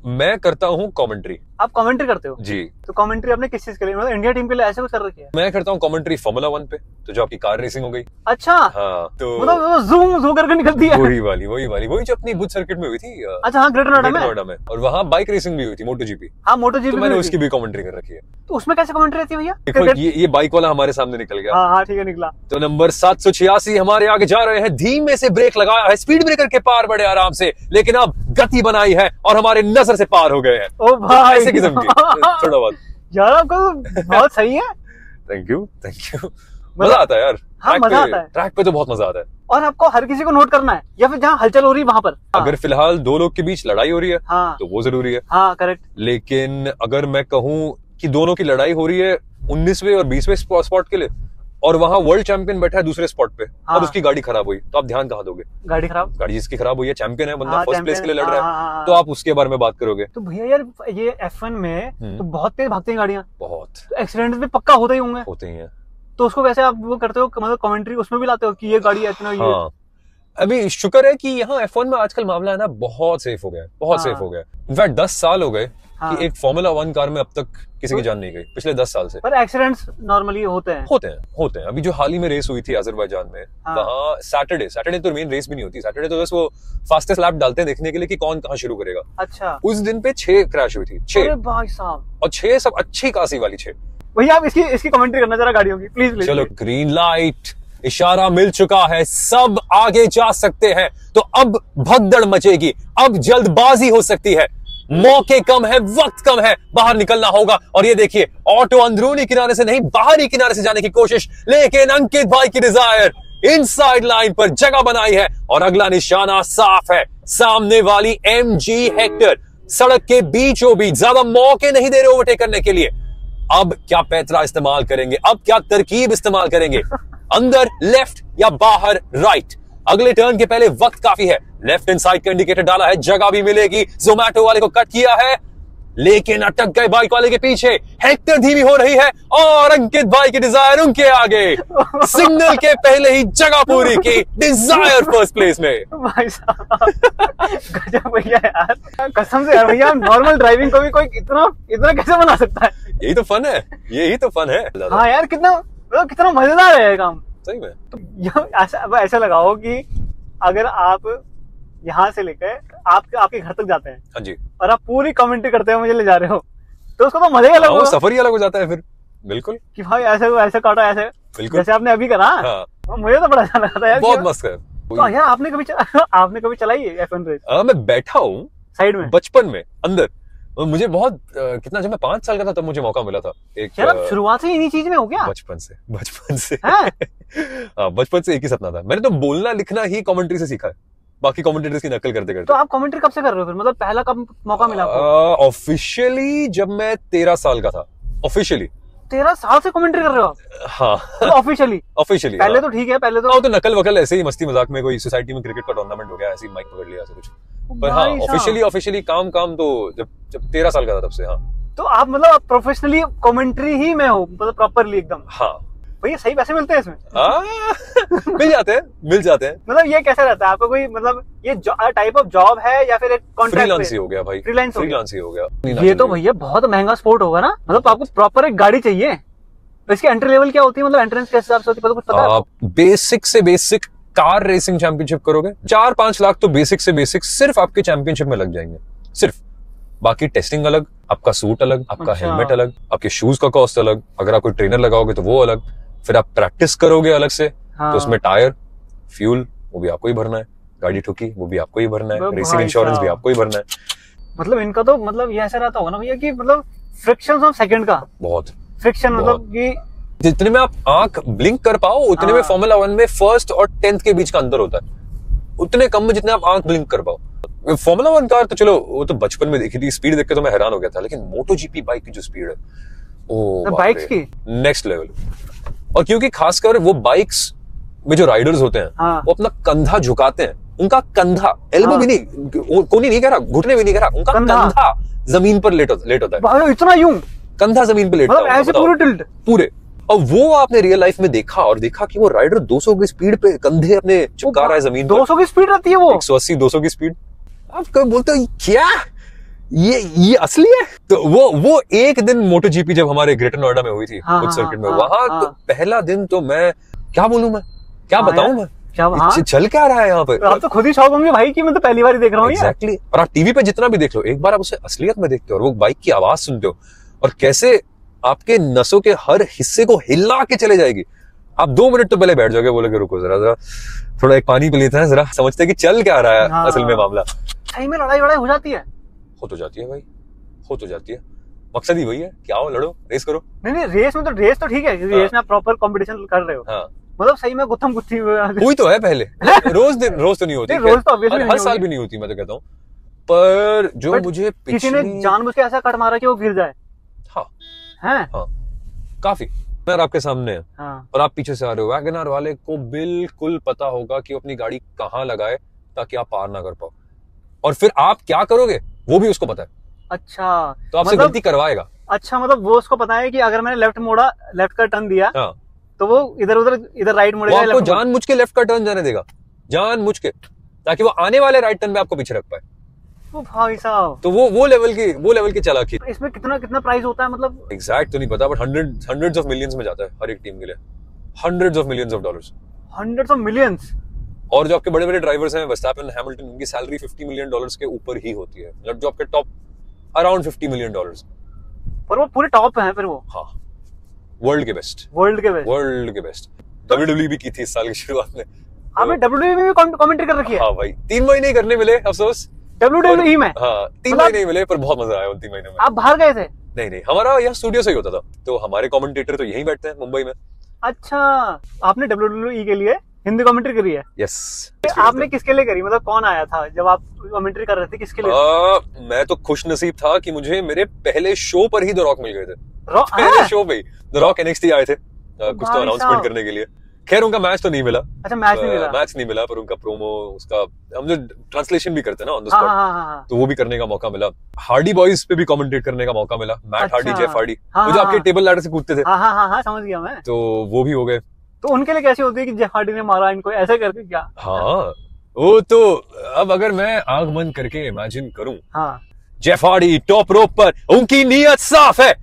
मैं करता हूँ कमेंट्री। आप कमेंट्री करते हो जी। तो कमेंट्री आपने किस चीज के लिए, मतलब इंडिया टीम के लिए ऐसे कुछ कर रखी है? मैं करता हूँ कमेंट्री फार्मूला 1 पे, तो जो आपकी कार रेसिंग हो गई। अच्छा। हाँ, तो मतलब जूम जूम करके निकलती है। वही जो अपनी बुध सर्किट में हुई थी। अच्छा हाँ, ग्रेटर नोएडा में। और वहाँ बाइक रेसिंग भी हुई थी, मोटो जीपी। हाँ, मोटो जीपी तो मैंने उसकी भी कमेंट्री कर रखी है। तो उसमें कैसे कमेंट्री रहती है भैया? देखो ये बाइक वाला हमारे सामने निकल गया। हाँ ठीक है, निकला। तो नंबर 786 हमारे आगे जा रहे हैं, धीमे से ब्रेक लगाया है, स्पीड ब्रेकर के पार बढ़े आराम से, लेकिन अब गति बनाई है और हमारे नजर से पार हो गए हैं। ओ भाई, ऐसे किस्म की थोड़ा बहुत यार आपका बहुत सही है। थैंक यू मजा आता है यार। हाँ, मजा आता है। ट्रैक पे तो बहुत मजा आता है। और आपको हर किसी को नोट करना है, या फिर जहाँ हलचल हो रही है वहां पर। अगर फिलहाल दो लोग के बीच लड़ाई हो रही है तो वो जरूरी है। हाँ करेक्ट। लेकिन अगर मैं कहूँ कि दोनों की लड़ाई हो रही है 19वें और 20वें स्पॉट के लिए, और वहाँ वर्ल्ड चैंपियन बैठा है दूसरे स्पॉट पे, और उसकी गाड़ी खराब हुई, तो आप ध्यान कहाँ दोगे? गाड़ी जिसकी खराब हुई है, चैंपियन है बंदा, फर्स्ट प्लेस के लिए लड़ रहा है, तो आप उसके बारे में बात करोगे। तो भैया यार ये F1 में तो बहुत तेज भागती हैं गाड़ियाँ, बहुत एक्सीडेंट भी पक्का होते ही होंगे। होते ही हैं। तो उसको कैसे आप वो करते हो, मतलब कमेंट्री उसमें भी लाते हो कि ये गाड़ी इतना ये? हाँ, अभी शुक्र है कि यहाँ F1 में आजकल मामला है ना बहुत सेफ हो गया है, बहुत सेफ हो गया है। इनफैक्ट 10 साल हो गए कि एक फार्मूला 1 कार में अब तक किसी की जान नहीं गई पिछले 10 साल से। पर एक्सीडेंट्स नॉर्मली होते हैं। अभी जो हाल ही में रेस हुई थी अजरबैजान में, वहाँ सैटरडे तो मेन रेस भी नहीं होती, सैटरडे तो बस वो फास्टेस्ट लैप डालते हैं देखने के लिए कि कौन कहाँ शुरू करेगा। अच्छा। उस दिन पे 6 क्रैश हुई थी, 6 भाई साहब, और 6 सब अच्छी खासी वाली 6। भैया आप इसकी कमेंट्री करना जरा गाड़ियों की, प्लीज। चलो, ग्रीन लाइट, इशारा मिल चुका है, सब आगे जा सकते हैं। तो अब भगदड़ मचेगी, अब जल्दबाजी हो सकती है, मौके कम है, वक्त कम है, बाहर निकलना होगा। और ये देखिए, ऑटो अंदरूनी किनारे से नहीं बाहरी किनारे से जाने की कोशिश, लेकिन अंकित भाई की डिजायर इनसाइड लाइन पर जगह बनाई है और अगला निशाना साफ है, सामने वाली MG हेक्टर। सड़क के बीचों बीच, ज्यादा मौके नहीं दे रहे ओवरटेक करने के लिए। अब क्या पैतरा इस्तेमाल करेंगे, अब क्या तरकीब इस्तेमाल करेंगे, अंदर लेफ्ट या बाहर राइट? अगले टर्न के पहले वक्त काफी है, लेफ्ट हैंड साइड का इंडिकेटर डाला है, जगह भी मिलेगी। जोमैटो वाले को कट किया है, लेकिन अटक गए बाइक वाले के पीछे। हेक्टर धीमी हो रही है और अंकित भाई की डिजायर उनके आगे। सिग्नल के पहले ही जगह पूरी की, डिजायर फर्स्ट प्लेस में। भाई साहब गजब भैया यार, कसम से यार भैया, नॉर्मल ड्राइविंग को भी कोई इतना कैसे बना सकता है? यही तो फन है। हाँ यार, कितना मजेदार है काम सही में। तो ऐसा लगाओ कि अगर आप यहाँ से लेकर आपके घर तक जाते हैं, हाँ जी, और आप पूरी कमेंट्री करते हैं मुझे ले जा रहे हो, तो उसका तो मजा ही अलग होगा, सफर ही अलग हो जाता है फिर। बिल्कुल कि भाई ऐसे काटा, ऐसे बिल्कुल जैसे आपने अभी करा। हाँ। मुझे तो बड़ा अच्छा लगा था यार, बहुत मस्त है। तो यार आपने कभी चलाई है F1 रेस? मैं बैठा हूँ साइड में, बचपन में अंदर। मुझे बहुत कितना, जब मैं 5 साल का था तब मुझे मौका मिला था। शुरुआत से इन्हीं चीज में हो गया? बचपन से हाँ, बचपन से एक ही सपना था। मैंने तो बोलना लिखना ही कमेंट्री से सीखा है, बाकी कमेंटेटर्स की नकल करते करते। तो आप कमेंट्री कब से कर रहे हो फिर, मतलब पहला कब मौका मिला आपको? ऑफिशियली जब मैं 13 साल का था। ऑफिशियली 13 साल से कमेंट्री कर रहे हो? हाँ। तो ऑफिशियली पहले हाँ। तो ठीक है, पहले तो नकल वकल ऐसे ही मस्ती मजाक में, कोई सोसाइटी में क्रिकेट का टूर्नामेंट हो गया, ऐसे ही माइक पकड़ लिया, ऐसा कुछ। पर हाँ, ऑफिशियली काम तो जब 13 साल का था तब से। हाँ, तो आप मतलब प्रोफेशनली कमेंट्री ही में हो, मतलब प्रॉपरली एकदम? हाँ भैया, सही पैसे मिलते हैं इसमें? मिल जाते हैं। मतलब ये कैसा रहता है आपका, कोई मतलब ये टाइप ऑफ जॉब है या फिर एक कॉन्ट्रैक्ट? फ्रीलांस ही हो गया भाई, फ्रीलांस ही हो गया। ये तो भैया बहुत महंगा स्पोर्ट होगा ना, मतलब आपको प्रॉपर एक गाड़ी चाहिए। तो इसकी एंट्री लेवल क्या होती है, मतलब एंट्रेंस के हिसाब से होती है, कुछ पता है? बेसिक से बेसिक कार रेसिंग चैंपियनशिप करोगे 4-5 लाख तो बेसिक से बेसिक सिर्फ आपके चैंपियनशिप में लग जाएंगे, सिर्फ। बाकी टेस्टिंग अलग, आपका सूट अलग, आपका हेलमेट अलग, आपके शूज का कॉस्ट अलग, अगर आप कोई ट्रेनर लगाओगे तो वो अलग, फिर आप प्रैक्टिस करोगे अलग से। हाँ। तो उसमें टायर, फ्यूल वो भी आपको ही भरना है, गाड़ी ठुकी वो भी आपको ही भरना है, रेसिंग इंश्योरेंस भी आपको ही भरना है। मतलब इनका तो मतलब ये ऐसा रहता होगा ना भैया कि मतलब फ्रिक्शन ऑफ सेकंड का, बहुत फ्रिक्शन, मतलब कि जितने में आप आंख ब्लिंक कर पाओ उतने में फार्मूला 1 में फर्स्ट और 10th के बीच का अंतर होता है, उतने कम में जितने आप आंख ब्लिंक कर पाओ। फार्मूला 1 कार तो चलो वो तो बचपन में देखी थी, स्पीड देख के तो मैं हैरान हो गया था, लेकिन मोटो जीपी बाइक की जो स्पीड है, ओ बाइक्स की नेक्स्ट लेवल। और क्योंकि खासकर वो बाइक्स में जो राइडर्स होते हैं, हाँ। वो अपना कंधा झुकाते हैं, उनका कंधा, एल्बो भी नहीं, कोनी नहीं कह रहा, घुटने भी नहीं कह रहा, उनका कंधा जमीन पर लेट होता है, इतना यूं कंधा जमीन पर लेटता है, ऐसे पूरे टिल्ट पूरे। और वो आपने रियल लाइफ में देखा, और देखा कि वो राइडर 200 की स्पीड पे कंधे अपने चिपका रहा है जमीन पर। 200 की स्पीड रहती है वो, 180-200 की स्पीड। आप कब बोलते हो क्या ये असली है। तो वो एक दिन मोटो जीपी जब हमारे ग्रेटर नोएडा में हुई थी, उस सर्किट में, वहां तो पहला दिन तो मैं क्या बोलूं, मैं क्या बताऊं, मैं चल क्या रहा है यहाँ पे। आप तो खुद ही शौक होंगे भाई कि मैं तो पहली बार ही देख रहा हूँ। एग्जैक्टली। और आप टीवी पे जितना भी देख लो, एक बार आप उसे असलियत में देखते हो और वो बाइक की आवाज सुनते हो और कैसे आपके नसों के हर हिस्से को हिला के चले जाएगी, आप 2 मिनट तो पहले बैठ जाओगे, बोलोगे रुको जरा थोड़ा एक पानी पी लेते हैं, जरा समझते हैं कि चल क्या रहा है असल में मामला। सही में लड़ाई हो जाती है? हो तो जाती है भाई, हो तो जाती है। मकसद ही वही है कि आओ लड़ो, रेस करो। नहीं रेस में तो रेस तो ठीक है, रेस में प्रॉपर कंपटीशन कर रहे हो। मतलब सही में गुत्थम गुत्थी हुई तो है पहले। रोज तो नहीं होती, रोज तो ऑब्वियसली हर साल भी नहीं होती, मैं तो कहता हूँ। पर जो मुझे किसी ने जानबूझ के ऐसा कट मारा कि वो गिर जाए। हाँ काफी। आपके सामने है और आप पीछे से आ रहे हो, वैगनआर वाले को बिल्कुल पता होगा कि वो अपनी गाड़ी कहाँ लगाए ताकि आप पार ना कर पाओ, और फिर आप क्या करोगे वो भी उसको पता है। अच्छा, तो आपसे गलती करवाएगा। अच्छा, मतलब वो उसको पता है कि अगर मैंने लेफ्ट का टर्न दिया तो वो इधर राइट मुड़ेगा, आपको जानबूझ के लेफ्ट का टर्न जाने देगा, जानबूझ के, ताकि वो आने वाले राइट टर्न में आपको पीछे रख पाए। ओ भाई साहब, तो वो लेवल की चालाकी। इसमें कितना प्राइस होता है, मतलब एग्जैक्ट तो नहीं पता, बट हंड्रेड्स ऑफ मिलियंस में जाता है हर एक टीम के लिए, hundreds of millions of dollars. Hundreds of millions. और जो आपके बड़े बड़े ड्राइवर्स हैं, वर्स्टैपेन, हैमिल्टन, उनकी सैलरी $50 मिलियन के ऊपर ही होती है, मतलब जो आपके टॉप अराउंड $50 मिलियन। पर वो पूरे टॉप हैं फिर वो। हाँ, वर्ल्ड के बेस्ट। WWE भी की थी इस साल की शुरुआत में। आपने WWE में भी कमेंट्री कर रखी है? हाँ भाई, 3 महीने करने मिले, अफसोस। WWE में? हाँ, 3 महीने मिले, पर बहुत मजा आया उन 3 महीनों में। आप बाहर गए थे? नहीं, हमारा यहाँ स्टूडियो से ही होता था, तो हमारे कमेंटेटर तो यहीं बैठते हैं मुंबई में। अच्छा, आपने WWE के लिए हिंदी कमेंट्री करी है? यस। आपने किसके लिए करी, मतलब कौन आया था जब आप कमेंट्री कर रहे थे, किसके लिए? मैं तो खुश नसीब था कि मुझे मेरे पहले शो पर ही द रॉक मिल गए थे। पहले शो पे ही द रॉक NXT आए थे कुछ तो अनाउंसमेंट करने के लिए। खैर उनका मैच तो नहीं मिला। अच्छा, मैच नहीं मिला, पर उनका प्रोमो, उसका हम जो ट्रांसलेशन भी करते हैं ना ऑन द स्पॉट, तो वो भी करने का मौका मिला। हार्डी बॉयज पे भी कमेंटेट करने का मौका मिला, मैट हार्डी, जेफ हार्डी, वो जो आपके टेबल लैडर से कूदते थे। हाँ, समझ गया मैं। तो वो भी हो गए। तो उनके लिए कैसी होती है कि जेफ हार्डी ने मारा इनको, ऐसे करके क्या? हाँ, वो तो अब अगर मैं आंख बंद करके इमेजिन करूं, जेफ हार्डी टॉप रोप पर, उनकी नीयत साफ है,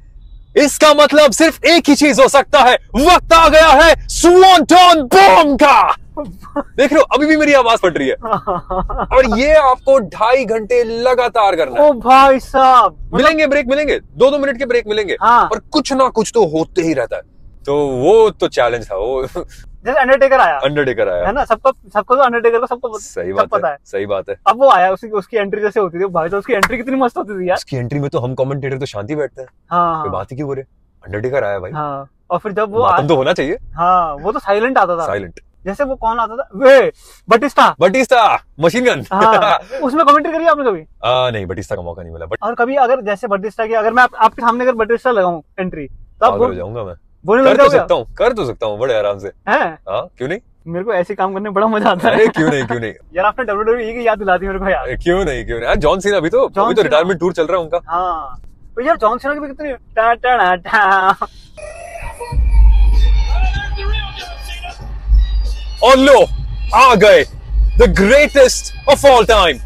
इसका मतलब सिर्फ एक ही चीज हो सकता है, वक्त आ गया है स्वांटन बॉम्ब का। देख रहे हो, अभी भी मेरी आवाज फट रही है। और ये आपको 2.5 घंटे लगातार करना है। ओ भाई साहब, मिलेंगे ब्रेक, मिलेंगे 2-2 मिनट के ब्रेक मिलेंगे, पर कुछ ना कुछ तो होते ही रहता है। तो वो तो चैलेंज था। वो जैसे अंडरटेकर आया है ना, सबको तो अंडरटेकर को सबको सही बात पता है। सही बात है। अब वो आया, उसकी एंट्री जैसे होती थी भाई, तो उसकी एंट्री कितनी मस्त होती थी यार। उसकी एंट्री में तो हम कमेंटेटर तो शांति बैठते हैं। कोई बात ही क्यों हो रही, अंडरटेकर आया भाई। और फिर जब वो तो होना चाहिए। वो तो साइलेंट आता था। साइलेंट। जैसे वो कौन आता था, वे बटिस्टा मशीन गन। उसमें कमेंट्री करी आपने कभी? नहीं, बटिस्टा का मौका नहीं मिला। और कभी अगर जैसे बटिस्टा की, अगर मैं आपके सामने अगर बटिस्टा लगाऊं एंट्री, तब हो जाऊंगा मैं। कर तो सकता हूँ बड़े आराम से। क्यों नहीं, मेरे को ऐसे काम करने में बड़ा मजा आता है। क्यों नहीं यार, आपने WWE की याद दिला दी मेरे को यार। क्यों नहीं जॉन सीना अभी तो रिटायरमेंट टूर चल रहा है उनका। तो यार जॉन सीना की भी कितनी और लो आ गए the greatest of all time.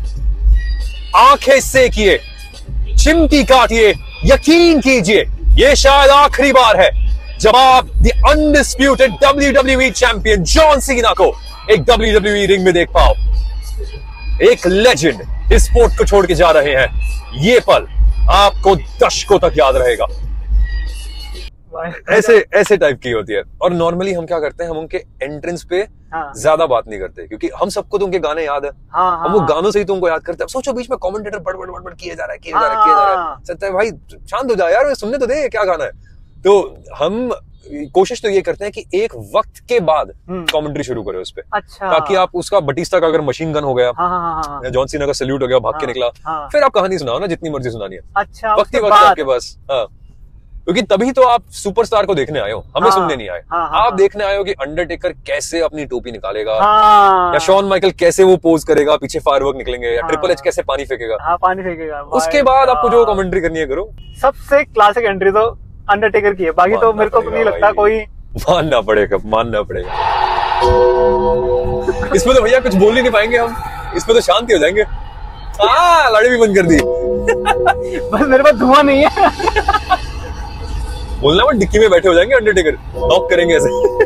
आंखें सेकिए, चिमटी काटिए, यकीन कीजिए, ये शायद आखिरी बार है जब आप the undisputed WWE champion John Cena को एक WWE रिंग में देख पाओ। एक लेजेंड इस स्पोर्ट को छोड़ के जा रहे हैं, ये पल आपको दशकों तक याद रहेगा। ऐसे टाइप की होती है। और नॉर्मली हम क्या करते हैं, हम उनके एंट्रेंस पे ज्यादा बात नहीं करते, क्योंकि हम सबको तो उनके गाने याद है। हम वो गानों से ही तो उनको याद करते हैं। सोचो बीच में कमेंटेटर बड़ किए जा रहा है। सत्य भाई शांत हो जाए यार, सुनने तो दे क्या गाना है। तो हम कोशिश तो ये करते हैं कि एक वक्त के बाद कमेंट्री शुरू करें उस पे। अच्छा। ताकि आप उसका बटिस्टा का अगर मशीन गन हो गया, या जॉन सीना का सैल्यूट हो गया, भाग के निकला, फिर आप कहानी सुनाओ ना, जितनी मर्जी सुनानी है। अच्छा, वक्त ही वक्त आपके पास। क्योंकि तभी तो आप सुपरस्टार को देखने आए हो, हमें सुनने नहीं आए। आप देखने आए हो कि अंडरटेकर कैसे अपनी टोपी निकालेगा, या शॉन माइकल कैसे वो पोज करेगा, पीछे फायरवर्क निकलेंगे, या ट्रिपल एच कैसे पानी फेंकेगा। उसके बाद आपको जो कमेंट्री करनी है करो। सबसे क्लासिक एंट्री तो अंडरटेकर की है, बाकी तो मेरे को नहीं लगता कोई। मानना पड़ेगा। इसमें तो भैया कुछ बोल ही नहीं पाएंगे हम, इसमें तो शांति हो जाएंगे। लड़ाई भी बंद कर दी। बस मेरे पास धुआं नहीं है। बोलना मत, डिक्की में बैठे हो जाएंगे अंडरटेकर, नॉक करेंगे ऐसे।